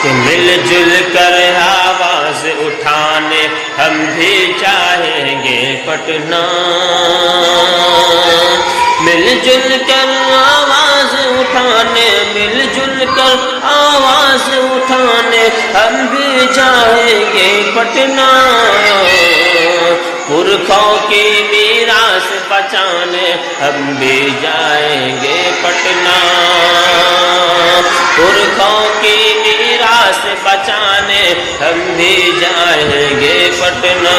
کہ مل جل کر آواز اٹھانے ہم بھی چاہیں گے پٹنہ، مل جل کر آواز اٹھانے، مل جل کر آواز اٹھانے ہم بھی چاہیں گے پٹنہ، پرکھوں کی میراث بچانے ہم بھی جائیں گے پٹنہ، پرکھوں کی میراث بچانے ہم بھی جائیں گے پٹنہ،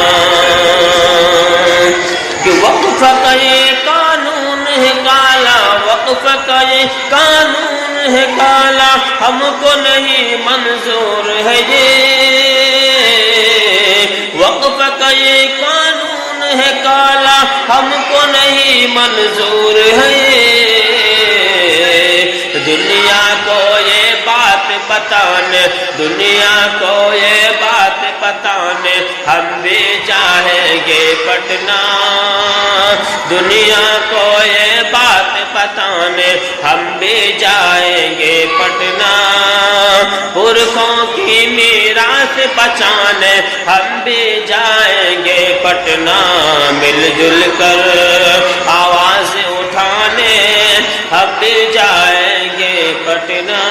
کہ وقف کا یہ قانون ہے کالا، وقف کا یہ قانون ہے کالا، ہم کو نہیں منظور ہے یہ، وقف کا یہ قانون ہے کالا، ہم کو نہیں منظور ہے یہ، دنیا کو یہ بات بتانے، دنیا کو یہ بات بتانے ہم بھی چاہیں گے پٹنہ، دنیا کو یہ بات بتانے ہم بھی جائیں گے پٹنہ، پرکھوں کی میراث بچانے ہم بھی جائیں گے پٹنہ، مل جل کر آواز اٹھانے ہم بھی جائیں گے پٹنہ۔